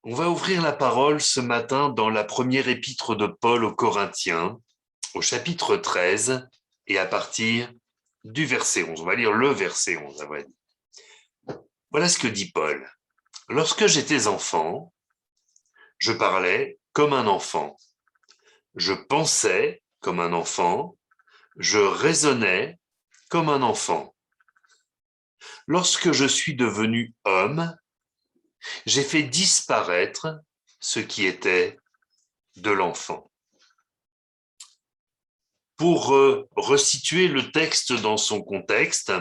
On va ouvrir la parole ce matin dans la première épître de Paul aux Corinthiens, au chapitre 13, et à partir du verset 11. On va lire le verset 11, à vrai dire. Voilà ce que dit Paul. Lorsque j'étais enfant, je parlais comme un enfant. Je pensais comme un enfant. Je raisonnais comme un enfant. Lorsque je suis devenu homme, j'ai fait disparaître ce qui était de l'enfant. Pour resituer le texte dans son contexte,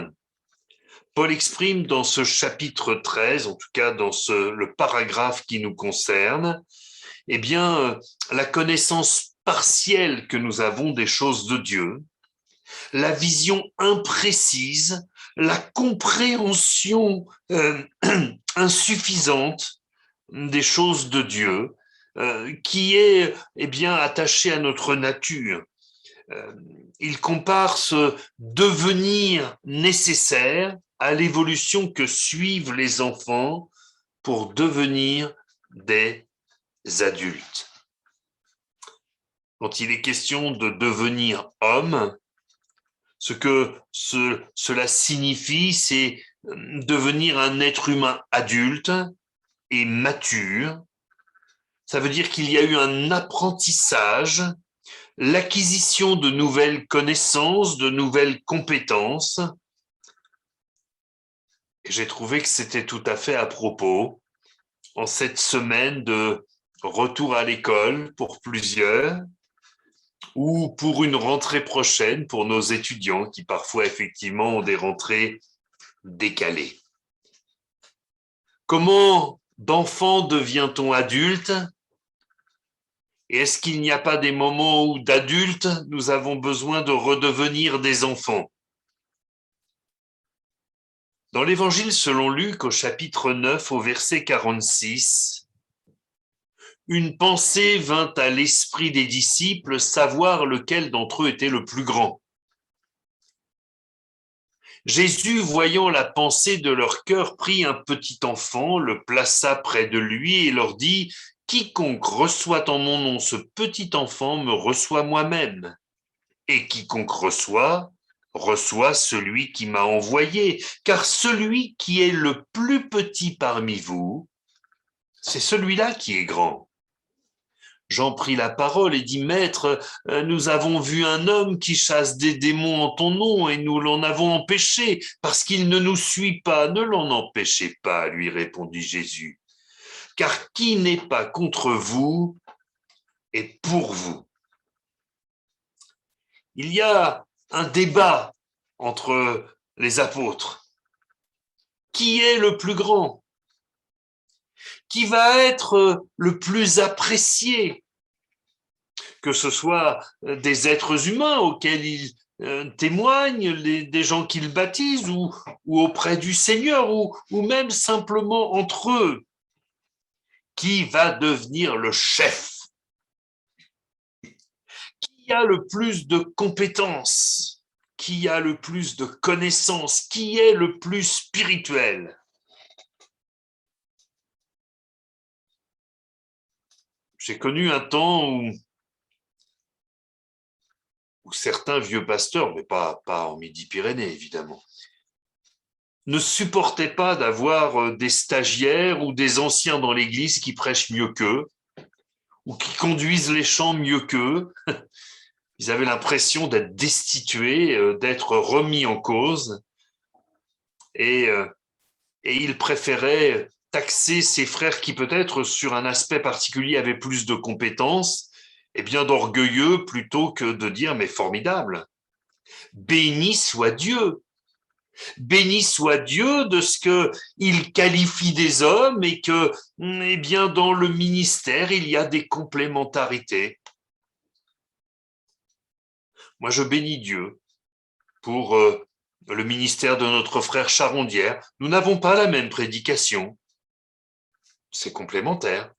Paul exprime dans ce chapitre 13, en tout cas dans le paragraphe qui nous concerne, la connaissance partielle que nous avons des choses de Dieu, la vision imprécise, la compréhension insuffisante des choses de Dieu, qui est attachée à notre nature. Il compare ce devenir nécessaire à l'évolution que suivent les enfants pour devenir des adultes. Quand il est question de devenir homme, ce que cela signifie, c'est devenir un être humain adulte et mature. Ça veut dire qu'il y a eu un apprentissage, l'acquisition de nouvelles connaissances, de nouvelles compétences. Et j'ai trouvé que c'était tout à fait à propos en cette semaine de retour à l'école pour plusieurs ou pour une rentrée prochaine pour nos étudiants qui parfois effectivement ont des rentrées décalées. Comment d'enfant devient-on adulte ? Et est-ce qu'il n'y a pas des moments où d'adultes, nous avons besoin de redevenir des enfants ? Dans l'Évangile selon Luc, au chapitre 9, au verset 46, une pensée vint à l'esprit des disciples, savoir lequel d'entre eux était le plus grand. Jésus, voyant la pensée de leur cœur, prit un petit enfant, le plaça près de lui et leur dit : « Quiconque reçoit en mon nom ce petit enfant me reçoit moi-même. Et quiconque reçoit, reçoit celui qui m'a envoyé. Car celui qui est le plus petit parmi vous, c'est celui-là qui est grand. » Jean prit la parole et dit : « Maître, nous avons vu un homme qui chasse des démons en ton nom et nous l'en avons empêché parce qu'il ne nous suit pas. » « Ne l'en empêchez pas, lui répondit Jésus, car qui n'est pas contre vous est pour vous. » Il y a un débat entre les apôtres. Qui est le plus grand ? Qui va être le plus apprécié ? Que ce soit des êtres humains auxquels ils témoignent, des gens qu'ils baptisent ou auprès du Seigneur ou même simplement entre eux. Qui va devenir le chef ? Qui a le plus de compétences ? Qui a le plus de connaissances ? Qui est le plus spirituel ? J'ai connu un temps où certains vieux pasteurs, mais pas en Midi-Pyrénées évidemment, ne supportaient pas d'avoir des stagiaires ou des anciens dans l'église qui prêchent mieux qu'eux ou qui conduisent les chants mieux qu'eux. Ils avaient l'impression d'être destitués, d'être remis en cause et ils préféraient taxer ces frères qui peut-être sur un aspect particulier avaient plus de compétences et bien d'orgueilleux plutôt que de dire mais formidable, béni soit Dieu. Béni soit Dieu de ce qu'il qualifie des hommes et que, dans le ministère, il y a des complémentarités. Moi, je bénis Dieu pour le ministère de notre frère Charondière. Nous n'avons pas la même prédication. C'est complémentaire.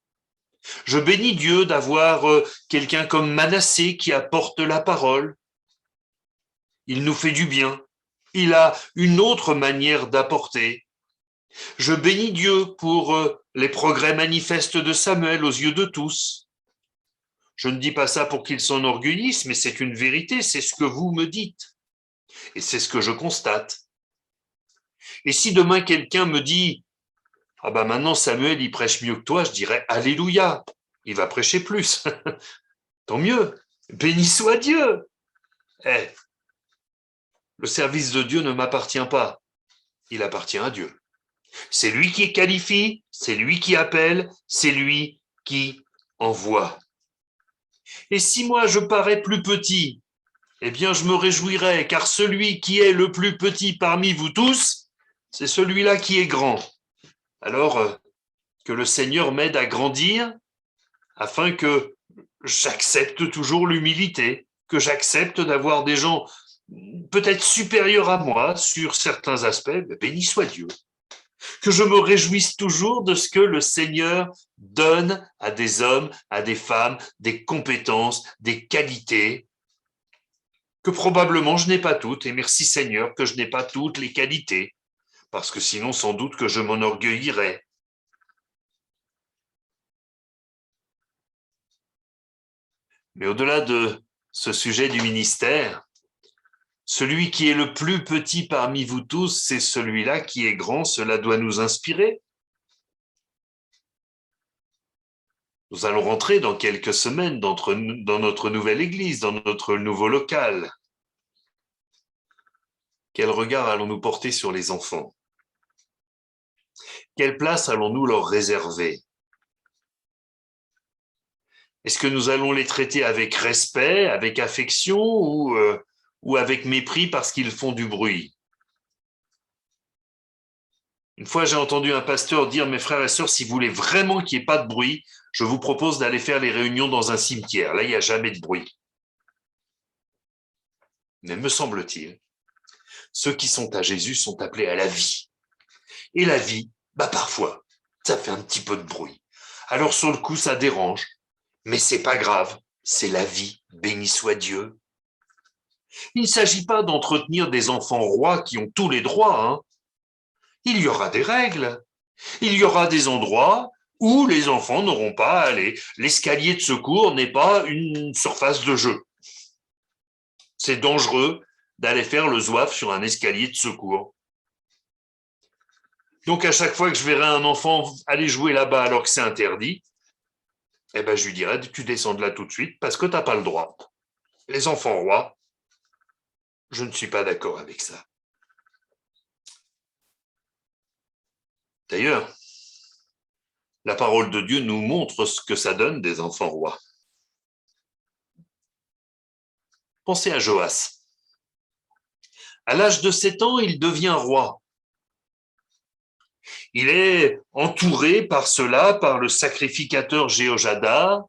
Je bénis Dieu d'avoir quelqu'un comme Manassé qui apporte la parole. Il nous fait du bien. Il a une autre manière d'apporter. Je bénis Dieu pour les progrès manifestes de Samuel aux yeux de tous. Je ne dis pas ça pour qu'il s'enorgueillisse, mais c'est une vérité, c'est ce que vous me dites. Et c'est ce que je constate. Et si demain quelqu'un me dit « Ah ben maintenant Samuel, il prêche mieux que toi », je dirais « Alléluia, il va prêcher plus. » Tant mieux, béni soit Dieu. Eh, le service de Dieu ne m'appartient pas, il appartient à Dieu. C'est lui qui qualifie, c'est lui qui appelle, c'est lui qui envoie. Et si moi je parais plus petit, eh bien je me réjouirai, car celui qui est le plus petit parmi vous tous, c'est celui-là qui est grand. Alors, que le Seigneur m'aide à grandir, afin que j'accepte toujours l'humilité, que j'accepte d'avoir des gens peut-être supérieurs à moi sur certains aspects, béni soit Dieu. Que je me réjouisse toujours de ce que le Seigneur donne à des hommes, à des femmes, des compétences, des qualités, que probablement je n'ai pas toutes, et merci Seigneur que je n'ai pas toutes les qualités, parce que sinon sans doute que je m'enorgueillirais. Mais au-delà de ce sujet du ministère, celui qui est le plus petit parmi vous tous, c'est celui-là qui est grand, cela doit nous inspirer. Nous allons rentrer dans quelques semaines dans notre nouvelle église, dans notre nouveau local. Quel regard allons-nous porter sur les enfants? Quelle place allons-nous leur réserver? Est-ce que nous allons les traiter avec respect, avec affection ou avec mépris parce qu'ils font du bruit? Une fois, j'ai entendu un pasteur dire, mes frères et sœurs, si vous voulez vraiment qu'il n'y ait pas de bruit, je vous propose d'aller faire les réunions dans un cimetière. Là, il n'y a jamais de bruit. Mais me semble-t-il, ceux qui sont à Jésus sont appelés à la vie. Et la vie, parfois, ça fait un petit peu de bruit. Alors sur le coup, ça dérange. Mais c'est pas grave, c'est la vie, béni soit Dieu. Il ne s'agit pas d'entretenir des enfants rois qui ont tous les droits, hein. Il y aura des règles. Il y aura des endroits où les enfants n'auront pas à aller. L'escalier de secours n'est pas une surface de jeu. C'est dangereux d'aller faire le zouave sur un escalier de secours. Donc à chaque fois que je verrai un enfant aller jouer là-bas alors que c'est interdit, je lui dirai, tu descends de là tout de suite parce que tu n'as pas le droit. Les enfants rois, je ne suis pas d'accord avec ça. D'ailleurs, la parole de Dieu nous montre ce que ça donne des enfants rois. Pensez à Joas. À l'âge de 7 ans, il devient roi. Il est entouré par cela, par le sacrificateur Jéhojada,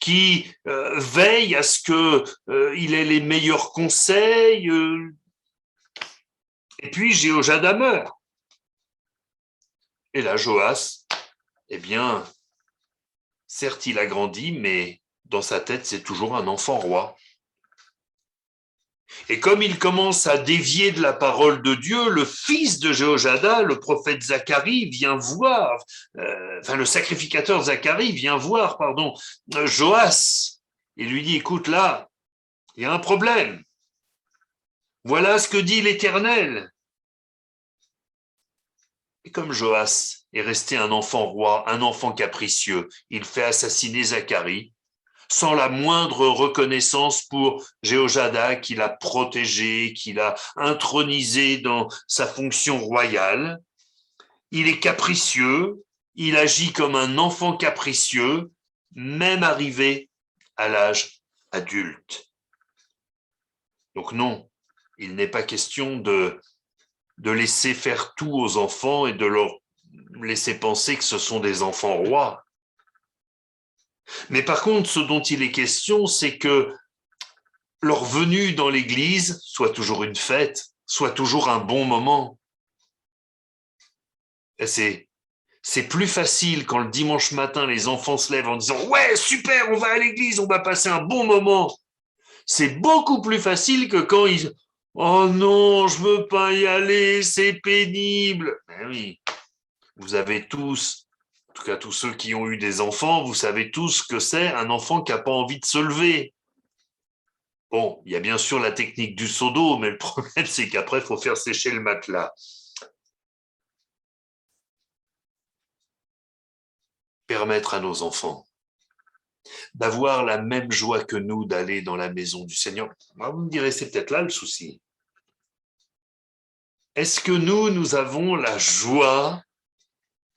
qui veille à ce qu'il ait les meilleurs conseils. Et puis Jéhojada meurt. Et là, Joas, certes, il a grandi, mais dans sa tête, c'est toujours un enfant roi. Et comme il commence à dévier de la parole de Dieu, le fils de Jéhojada, le prophète Zacharie, vient voir, le sacrificateur Zacharie vient voir, Joas, et lui dit, écoute là, il y a un problème. Voilà ce que dit l'Éternel. Et comme Joas est resté un enfant roi, un enfant capricieux, il fait assassiner Zacharie, sans la moindre reconnaissance pour Jéhojada qui l'a protégé, qui l'a intronisé dans sa fonction royale. Il est capricieux, il agit comme un enfant capricieux, même arrivé à l'âge adulte. Donc non, il n'est pas question de laisser faire tout aux enfants et de leur laisser penser que ce sont des enfants rois. Mais par contre, ce dont il est question, c'est que leur venue dans l'église soit toujours une fête, soit toujours un bon moment. Et c'est plus facile quand le dimanche matin, les enfants se lèvent en disant « Ouais, super, on va à l'église, on va passer un bon moment ». C'est beaucoup plus facile que quand ils « Oh non, je veux pas y aller, c'est pénible ». Ben oui, Vous avez tous, en tout cas tous ceux qui ont eu des enfants, vous savez tous ce que c'est un enfant qui n'a pas envie de se lever. Bon, il y a bien sûr la technique du seau d'eau, mais le problème, c'est qu'après, il faut faire sécher le matelas. Permettre à nos enfants d'avoir la même joie que nous d'aller dans la maison du Seigneur. Vous me direz, c'est peut-être là le souci. Est-ce que nous avons la joie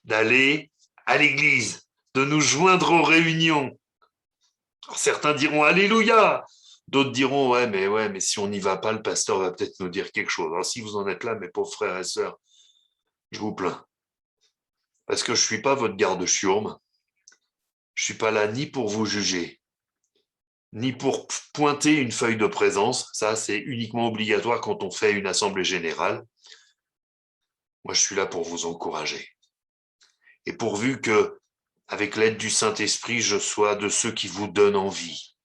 d'aller à l'église, de nous joindre aux réunions? Alors, certains diront Alléluia, d'autres diront ouais, mais si on n'y va pas, le pasteur va peut-être nous dire quelque chose. Alors si vous en êtes là, mes pauvres frères et sœurs, je vous plains. Parce que je ne suis pas votre garde-chiourme. Je ne suis pas là ni pour vous juger, ni pour pointer une feuille de présence. Ça, c'est uniquement obligatoire quand on fait une assemblée générale. Moi, je suis là pour vous encourager. Et pourvu que, avec l'aide du Saint-Esprit, je sois de ceux qui vous donnent envie,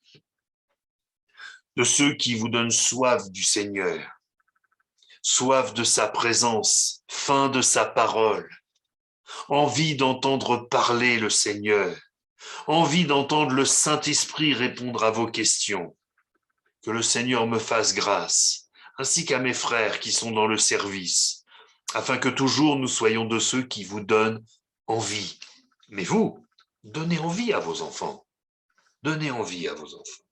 de ceux qui vous donnent soif du Seigneur, soif de sa présence, faim de sa parole, envie d'entendre parler le Seigneur, envie d'entendre le Saint-Esprit répondre à vos questions. Que le Seigneur me fasse grâce, ainsi qu'à mes frères qui sont dans le service, afin que toujours nous soyons de ceux qui vous donnent envie. Mais vous, donnez envie à vos enfants. Donnez envie à vos enfants.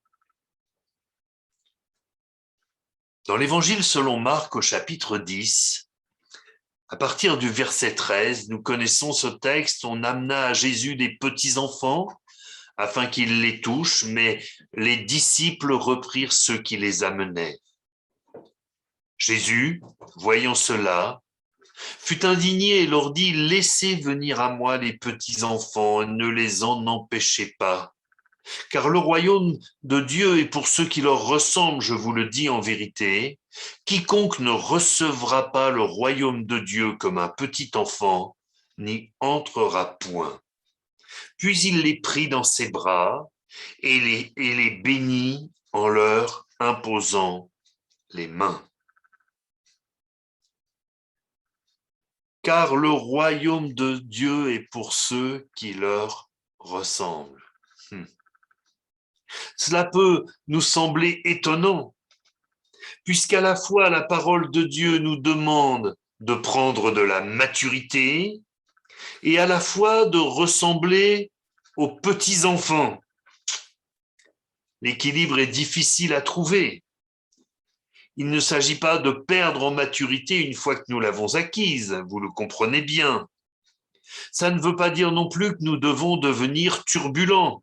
Dans l'Évangile selon Marc au chapitre 10, à partir du verset 13, nous connaissons ce texte, on amena à Jésus des petits-enfants afin qu'ils les touchent, mais les disciples reprirent ceux qui les amenaient. Jésus, voyant cela, fut indigné et leur dit « Laissez venir à moi les petits-enfants, ne les en empêchez pas, car le royaume de Dieu est pour ceux qui leur ressemblent, je vous le dis en vérité. Quiconque ne recevra pas le royaume de Dieu comme un petit enfant, n'y entrera point. » Puis il les prit dans ses bras et les bénit en leur imposant les mains. Car le royaume de Dieu est pour ceux qui leur ressemblent. Cela peut nous sembler étonnant, puisqu'à la fois la parole de Dieu nous demande de prendre de la maturité et à la fois de ressembler aux petits-enfants. L'équilibre est difficile à trouver. Il ne s'agit pas de perdre en maturité une fois que nous l'avons acquise, vous le comprenez bien. Ça ne veut pas dire non plus que nous devons devenir turbulents.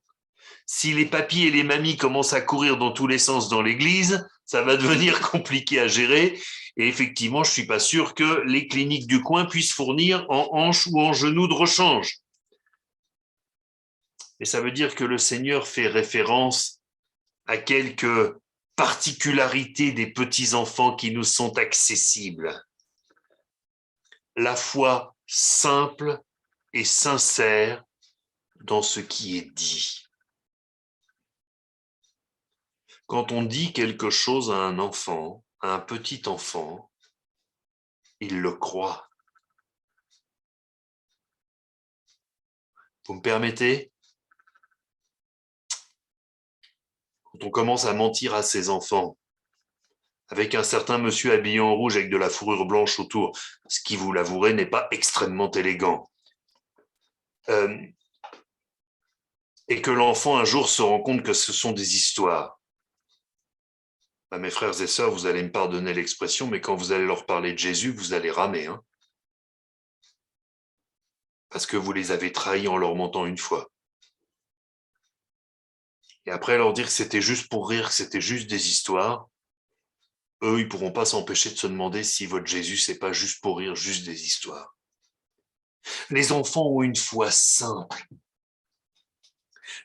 Si les papis et les mamies commencent à courir dans tous les sens dans l'église, ça va devenir compliqué à gérer. Et effectivement, je ne suis pas sûr que les cliniques du coin puissent fournir en hanche ou en genou de rechange. Mais ça veut dire que le Seigneur fait référence à quelques particularités des petits-enfants qui nous sont accessibles. La foi simple et sincère dans ce qui est dit. Quand on dit quelque chose à un enfant, à un petit enfant, il le croit. Vous me permettez? Quand on commence à mentir à ses enfants, avec un certain monsieur habillé en rouge avec de la fourrure blanche autour, ce qui, vous l'avouerez, n'est pas extrêmement élégant, et que l'enfant un jour se rend compte que ce sont des histoires. Mes frères et sœurs, vous allez me pardonner l'expression, mais quand vous allez leur parler de Jésus, vous allez ramer, hein, parce que vous les avez trahis en leur mentant une fois. Et après leur dire que c'était juste pour rire, que c'était juste des histoires, eux, ils ne pourront pas s'empêcher de se demander si votre Jésus, c'est pas juste pour rire, juste des histoires. Les enfants ont une foi simple.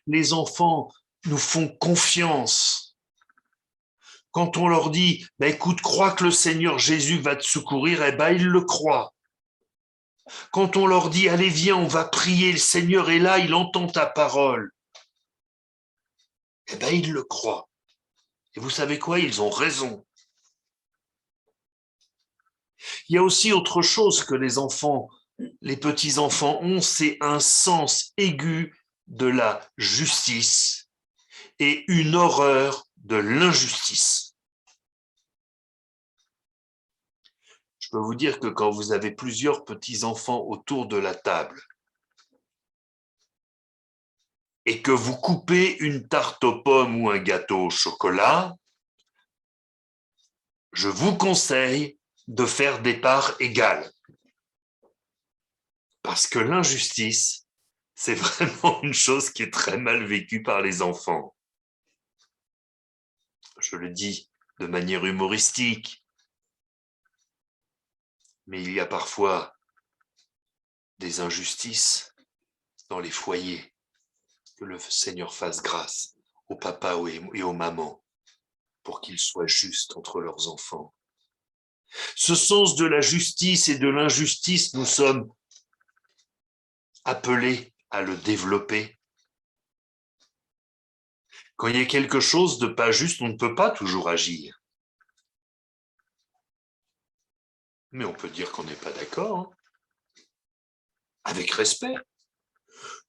Les enfants nous font confiance. Quand on leur dit, écoute, crois que le Seigneur Jésus va te secourir, ils le croient. Quand on leur dit, allez, viens, on va prier, le Seigneur est là, il entend ta parole, ils le croient. Et vous savez quoi? Ils ont raison. Il y a aussi autre chose que les enfants les petits-enfants ont, c'est un sens aigu de la justice et une horreur de l'injustice. Je peux vous dire que quand vous avez plusieurs petits-enfants autour de la table et que vous coupez une tarte aux pommes ou un gâteau au chocolat, je vous conseille de faire des parts égales. Parce que l'injustice, c'est vraiment une chose qui est très mal vécue par les enfants. Je le dis de manière humoristique, mais il y a parfois des injustices dans les foyers. Que le Seigneur fasse grâce aux papas et aux mamans pour qu'ils soient justes entre leurs enfants. Ce sens de la justice et de l'injustice, nous sommes appelés à le développer. Quand il y a quelque chose de pas juste, on ne peut pas toujours agir. Mais on peut dire qu'on n'est pas d'accord, hein, avec respect.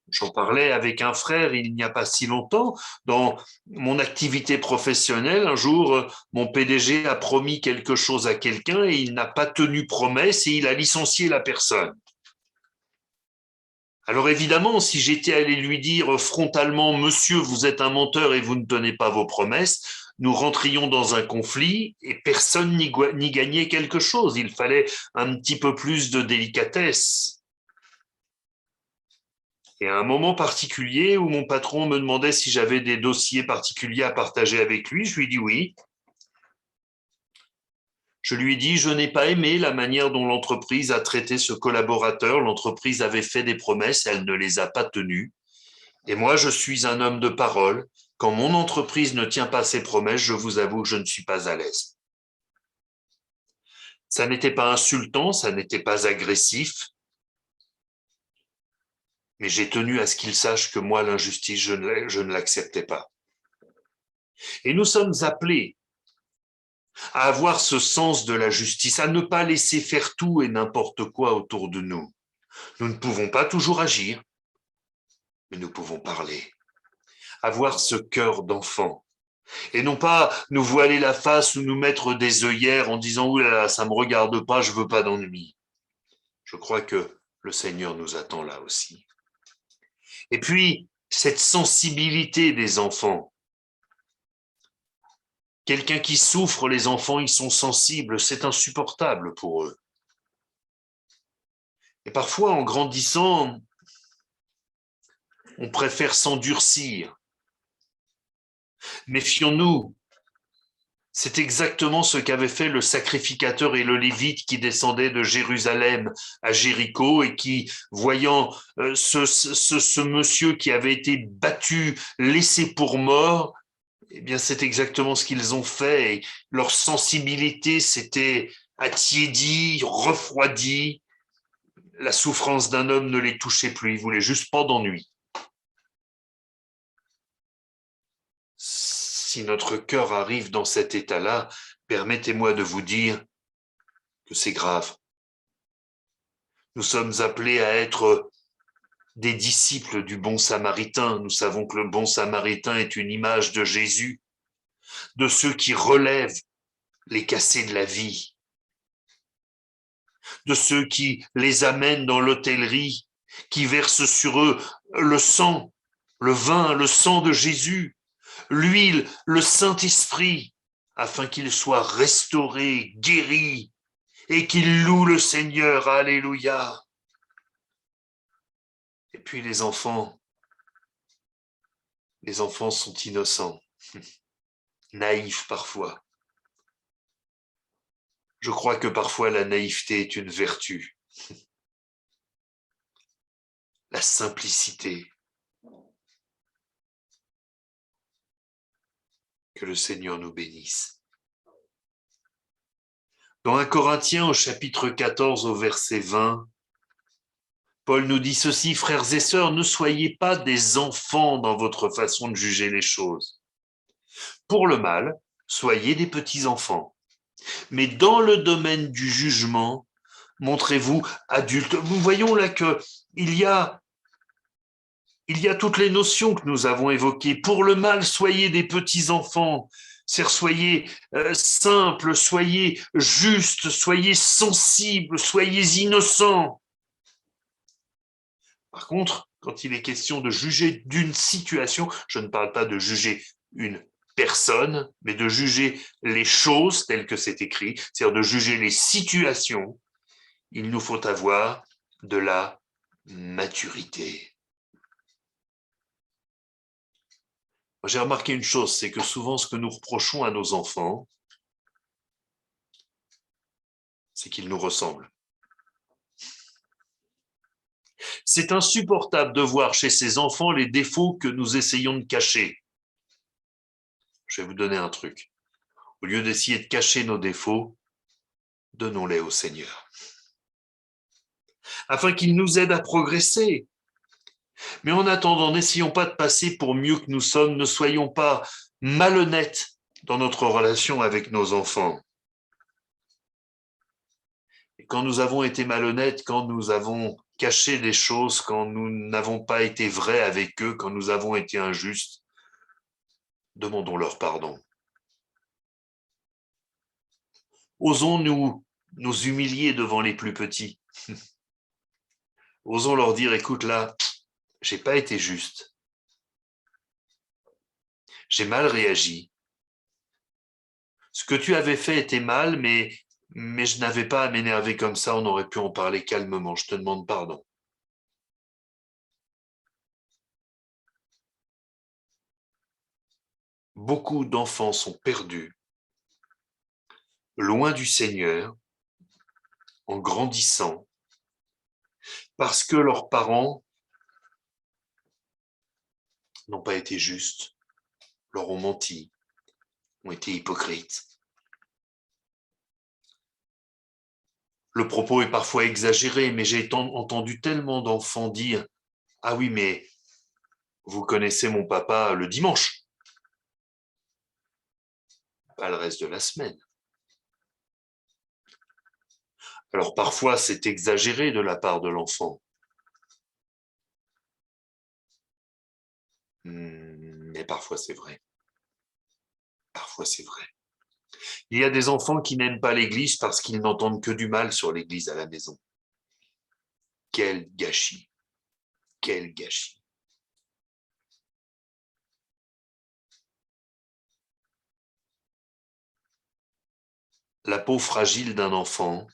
J'en parlais avec un frère il n'y a pas si longtemps. Dans mon activité professionnelle, un jour, mon PDG a promis quelque chose à quelqu'un et il n'a pas tenu promesse et il a licencié la personne. Alors évidemment, si j'étais allé lui dire frontalement, monsieur, vous êtes un menteur et vous ne tenez pas vos promesses, nous rentrions dans un conflit et personne n'y gagnait quelque chose. Il fallait un petit peu plus de délicatesse. Et à un moment particulier où mon patron me demandait si j'avais des dossiers particuliers à partager avec lui, je lui ai dit oui. Je lui ai dit, je n'ai pas aimé la manière dont l'entreprise a traité ce collaborateur. L'entreprise avait fait des promesses, elle ne les a pas tenues. Et moi, je suis un homme de parole. Quand mon entreprise ne tient pas ses promesses, je vous avoue que je ne suis pas à l'aise. Ça n'était pas insultant, ça n'était pas agressif, mais j'ai tenu à ce qu'il sache que moi, l'injustice, je ne l'acceptais pas. Et nous sommes appelés à avoir ce sens de la justice, à ne pas laisser faire tout et n'importe quoi autour de nous. Nous ne pouvons pas toujours agir, mais nous pouvons parler. Avoir ce cœur d'enfant. Et non pas nous voiler la face ou nous mettre des œillères en disant « Ouh là là, ça ne me regarde pas, je ne veux pas d'ennui ». Je crois que le Seigneur nous attend là aussi. Et puis, cette sensibilité des enfants. Quelqu'un qui souffre, les enfants, ils sont sensibles, c'est insupportable pour eux. Et parfois, en grandissant, on préfère s'endurcir. Méfions-nous. C'est exactement ce qu'avait fait le sacrificateur et le lévite qui descendait de Jérusalem à Jéricho et qui, voyant ce monsieur qui avait été battu, laissé pour mort, eh bien, c'est exactement ce qu'ils ont fait. Et leur sensibilité s'était attiédie, refroidie. La souffrance d'un homme ne les touchait plus, ils voulaient juste pas d'ennui. Si notre cœur arrive dans cet état-là, permettez-moi de vous dire que c'est grave. Nous sommes appelés à être des disciples du bon samaritain. Nous savons que le bon samaritain est une image de Jésus, de ceux qui relèvent les cassés de la vie, de ceux qui les amènent dans l'hôtellerie, qui versent sur eux le sang, le vin, le sang de Jésus, l'huile, le Saint-Esprit, afin qu'ils soient restaurés, guéris, et qu'ils louent le Seigneur. Alléluia. Et puis les enfants sont innocents, naïfs parfois. Je crois que parfois la naïveté est une vertu. La simplicité. Que le Seigneur nous bénisse. Dans 1 Corinthiens au chapitre 14 au verset 20, Paul nous dit ceci, frères et sœurs, ne soyez pas des enfants dans votre façon de juger les choses. Pour le mal, soyez des petits enfants. Mais dans le domaine du jugement, montrez-vous adulte. Nous voyons là qu'il y a toutes les notions que nous avons évoquées. Pour le mal, soyez des petits-enfants. Soyez simples, soyez justes, soyez sensibles, soyez innocents. Par contre, quand il est question de juger d'une situation, je ne parle pas de juger une personne, mais de juger les choses telles que c'est écrit, c'est-à-dire de juger les situations, il nous faut avoir de la maturité. J'ai remarqué une chose, c'est que souvent ce que nous reprochons à nos enfants, c'est qu'ils nous ressemblent. C'est insupportable de voir chez ces enfants les défauts que nous essayons de cacher. Je vais vous donner un truc. Au lieu d'essayer de cacher nos défauts, donnons-les au Seigneur, afin qu'il nous aide à progresser. Mais en attendant, n'essayons pas de passer pour mieux que nous sommes, ne soyons pas malhonnêtes dans notre relation avec nos enfants. Et quand nous avons été malhonnêtes, quand nous avons caché des choses, quand nous n'avons pas été vrais avec eux, quand nous avons été injustes, demandons-leur pardon. Osons nous humilier devant les plus petits. Osons leur dire, écoute là, j'ai pas été juste. J'ai mal réagi. Ce que tu avais fait était mal, mais je n'avais pas à m'énerver comme ça, on aurait pu en parler calmement, je te demande pardon. Beaucoup d'enfants sont perdus, loin du Seigneur, en grandissant, parce que leurs parents n'ont pas été justes, leur ont menti, ont été hypocrites. Le propos est parfois exagéré, mais j'ai entendu tellement d'enfants dire « Ah oui, mais vous connaissez mon papa le dimanche, pas le reste de la semaine. » Alors parfois, c'est exagéré de la part de l'enfant. Mais parfois, c'est vrai. Parfois, c'est vrai. Il y a des enfants qui n'aiment pas l'église parce qu'ils n'entendent que du mal sur l'église à la maison. Quel gâchis! Quel gâchis! La peau fragile d'un enfant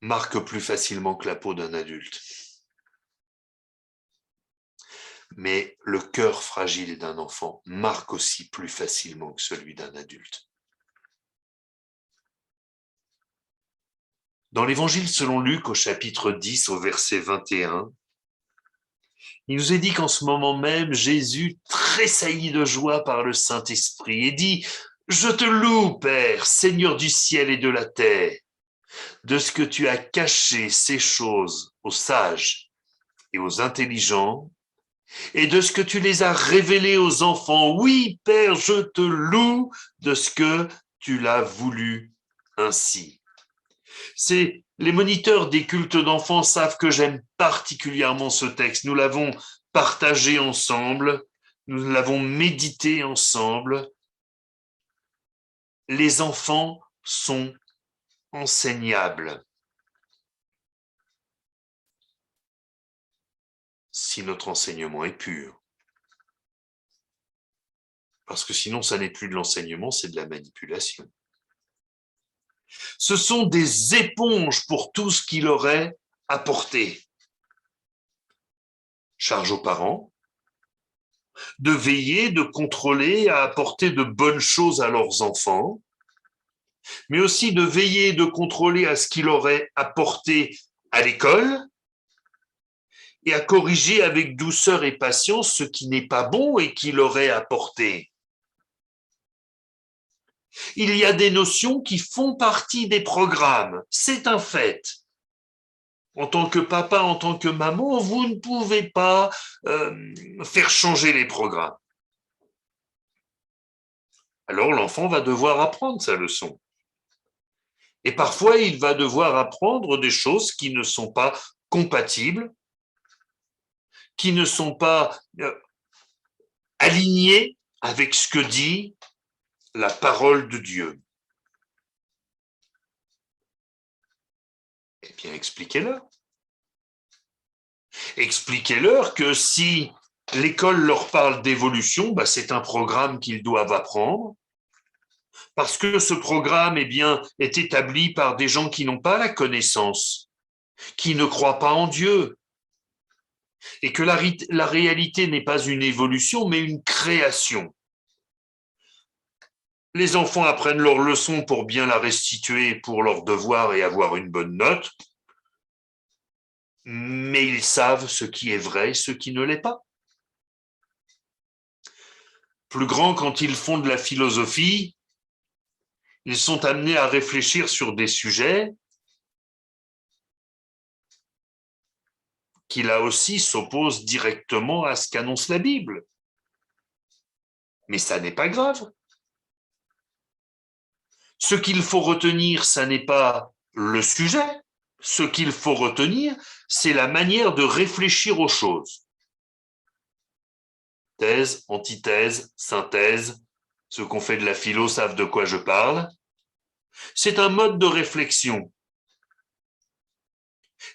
marque plus facilement que la peau d'un adulte. Mais le cœur fragile d'un enfant marque aussi plus facilement que celui d'un adulte. Dans l'évangile selon Luc, au chapitre 10, au verset 21, il nous est dit qu'en ce moment même, Jésus tressaillit de joie par le Saint-Esprit et dit « Je te loue, Père, Seigneur du ciel et de la terre, de ce que tu as caché ces choses aux sages et aux intelligents, et de ce que tu les as révélées aux enfants. Oui, Père, je te loue de ce que tu l'as voulu ainsi. » Les moniteurs des cultes d'enfants savent que j'aime particulièrement ce texte. Nous l'avons partagé ensemble, nous l'avons médité ensemble. Les enfants sont enseignables si notre enseignement est pur. Parce que sinon, ça n'est plus de l'enseignement, c'est de la manipulation. Ce sont des éponges pour tout ce qu'il aurait apporté. Charge aux parents de veiller, de contrôler, à apporter de bonnes choses à leurs enfants, mais aussi de veiller, de contrôler à ce qu'il aurait apporté à l'école et à corriger avec douceur et patience ce qui n'est pas bon et qu'il aurait apporté. Il y a des notions qui font partie des programmes, c'est un fait. En tant que papa, en tant que maman, vous ne pouvez pas faire changer les programmes. Alors l'enfant va devoir apprendre sa leçon. Et parfois, il va devoir apprendre des choses qui ne sont pas compatibles, qui ne sont pas alignées avec ce que dit la parole de Dieu. Eh bien, expliquez-leur. Expliquez-leur que si l'école leur parle d'évolution, c'est un programme qu'ils doivent apprendre, parce que ce programme est établi par des gens qui n'ont pas la connaissance, qui ne croient pas en Dieu, et que la réalité n'est pas une évolution, mais une création. Les enfants apprennent leur leçon pour bien la restituer pour leurs devoirs et avoir une bonne note, mais ils savent ce qui est vrai et ce qui ne l'est pas. Plus grands, quand ils font de la philosophie, ils sont amenés à réfléchir sur des sujets qui, là aussi, s'opposent directement à ce qu'annonce la Bible. Mais ça n'est pas grave. Ce qu'il faut retenir, ça n'est pas le sujet. Ce qu'il faut retenir, c'est la manière de réfléchir aux choses. Thèse, antithèse, synthèse, ceux qu'on fait de la philo savent de quoi je parle. C'est un mode de réflexion.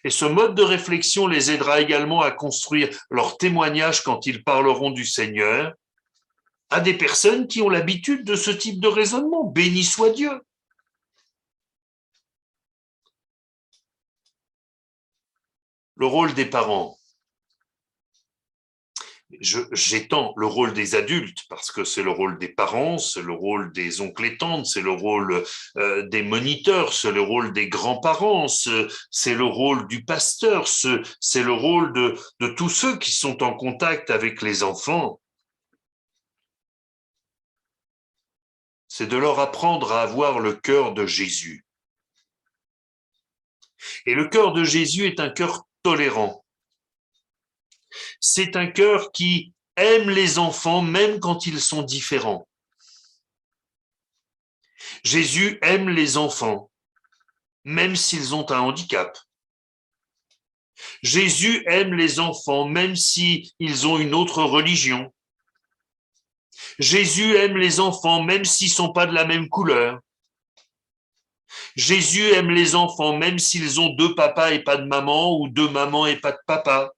Et ce mode de réflexion les aidera également à construire leur témoignage quand ils parleront du Seigneur à des personnes qui ont l'habitude de ce type de raisonnement. Béni soit Dieu. Le rôle des parents. J'étends le rôle des adultes parce que c'est le rôle des parents, c'est le rôle des oncles et tantes, c'est le rôle des moniteurs, c'est le rôle des grands-parents, c'est le rôle du pasteur, c'est le rôle de tous ceux qui sont en contact avec les enfants. C'est de leur apprendre à avoir le cœur de Jésus. Et le cœur de Jésus est un cœur tolérant. C'est un cœur qui aime les enfants même quand ils sont différents. Jésus aime les enfants, même s'ils ont un handicap. Jésus aime les enfants, même s'ils ont une autre religion. Jésus aime les enfants, même s'ils ne sont pas de la même couleur. Jésus aime les enfants, même s'ils ont deux papas et pas de maman, ou deux mamans et pas de papa.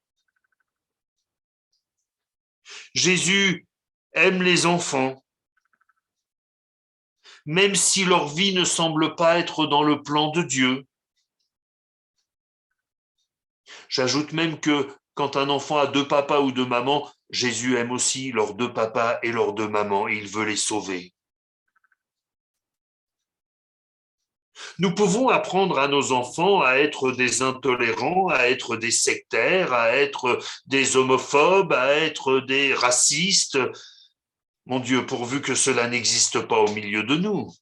Jésus aime les enfants, même si leur vie ne semble pas être dans le plan de Dieu. J'ajoute même que quand un enfant a deux papas ou deux mamans, Jésus aime aussi leurs deux papas et leurs deux mamans et il veut les sauver. Nous pouvons apprendre à nos enfants à être des intolérants, à être des sectaires, à être des homophobes, à être des racistes. Mon Dieu, pourvu que cela n'existe pas au milieu de nous.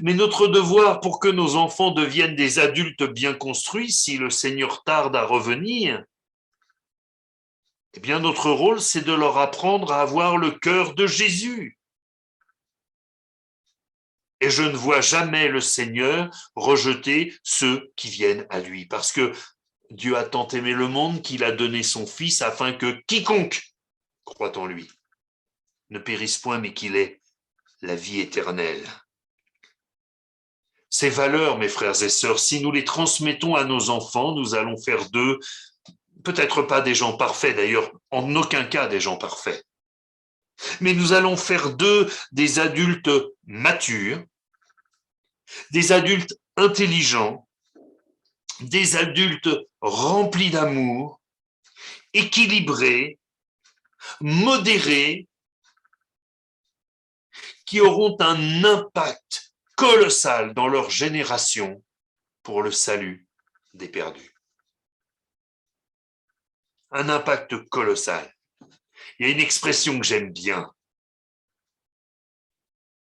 Mais notre devoir pour que nos enfants deviennent des adultes bien construits, si le Seigneur tarde à revenir, eh bien notre rôle, c'est de leur apprendre à avoir le cœur de Jésus. Et je ne vois jamais le Seigneur rejeter ceux qui viennent à lui, parce que Dieu a tant aimé le monde qu'il a donné son Fils afin que quiconque croit en lui ne périsse point, mais qu'il ait la vie éternelle. Ces valeurs, mes frères et sœurs, si nous les transmettons à nos enfants, nous allons faire d'eux, peut-être pas des gens parfaits, d'ailleurs, en aucun cas des gens parfaits, mais nous allons faire d'eux des adultes matures, des adultes intelligents, des adultes remplis d'amour, équilibrés, modérés, qui auront un impact colossal dans leur génération pour le salut des perdus. Un impact colossal. Il y a une expression que j'aime bien.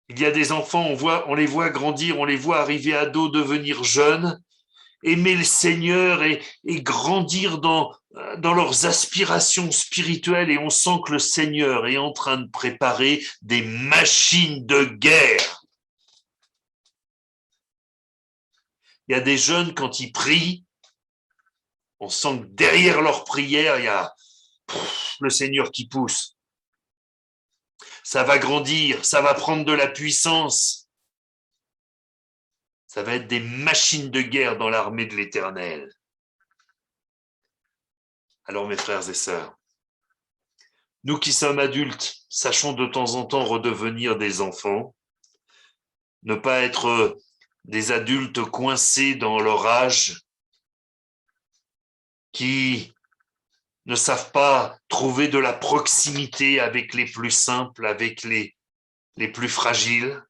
Il y a des enfants, on les voit grandir, on les voit arriver ados, devenir jeunes, aimer le Seigneur et grandir dans leurs aspirations spirituelles, et on sent que le Seigneur est en train de préparer des machines de guerre Il y a des jeunes, quand ils prient, on sent que derrière leur prière, il y a le Seigneur qui pousse. Ça va grandir, ça va prendre de la puissance. Ça va être des machines de guerre dans l'armée de l'Éternel. Alors mes frères et sœurs, nous qui sommes adultes, sachons de temps en temps redevenir des enfants, ne pas être des adultes coincés dans leur âge, qui ne savent pas trouver de la proximité avec les plus simples, avec les plus fragiles,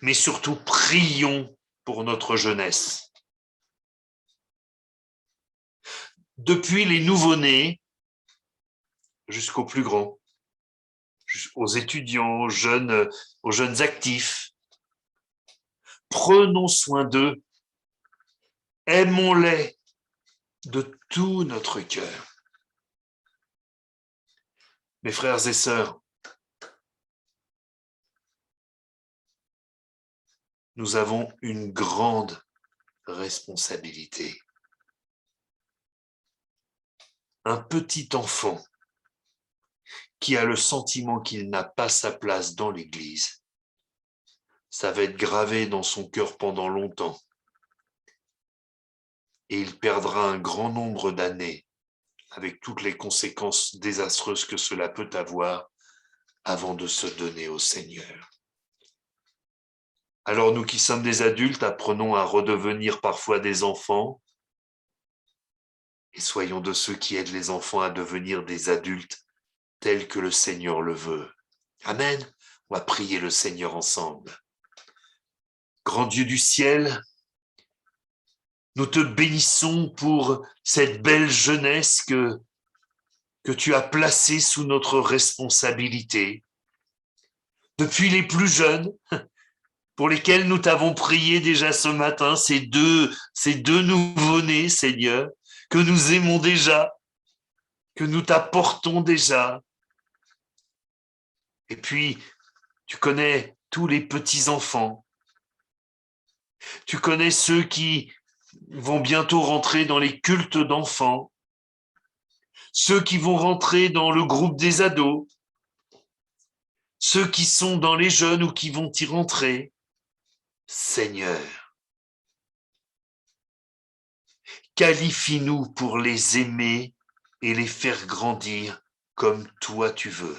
mais surtout prions pour notre jeunesse. Depuis les nouveau-nés jusqu'aux plus grands, aux étudiants, aux jeunes actifs, prenons soin d'eux, aimons-les de tout notre cœur. Mes frères et sœurs, nous avons une grande responsabilité. Un petit enfant qui a le sentiment qu'il n'a pas sa place dans l'Église, ça va être gravé dans son cœur pendant longtemps. Et il perdra un grand nombre d'années avec toutes les conséquences désastreuses que cela peut avoir avant de se donner au Seigneur. Alors nous qui sommes des adultes, apprenons à redevenir parfois des enfants et soyons de ceux qui aident les enfants à devenir des adultes tels que le Seigneur le veut. Amen. On va prier le Seigneur ensemble. Grand Dieu du ciel, nous te bénissons pour cette belle jeunesse que tu as placée sous notre responsabilité. Depuis les plus jeunes, pour lesquels nous t'avons prié déjà ce matin, ces deux nouveau-nés, Seigneur, que nous aimons déjà, que nous t'apportons déjà. Et puis, tu connais tous les petits-enfants. Tu connais ceux qui vont bientôt rentrer dans les cultes d'enfants, ceux qui vont rentrer dans le groupe des ados, ceux qui sont dans les jeunes ou qui vont y rentrer. Seigneur, qualifie-nous pour les aimer et les faire grandir comme toi tu veux.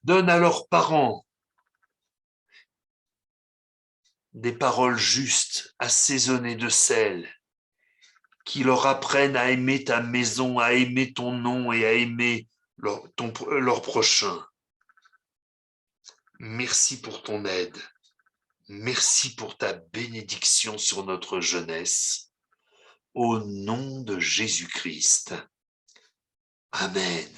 Donne à leurs parents des paroles justes, assaisonnées de sel, qui leur apprennent à aimer ta maison, à aimer ton nom et à aimer leur prochain. Merci pour ton aide. Merci pour ta bénédiction sur notre jeunesse. Au nom de Jésus-Christ. Amen.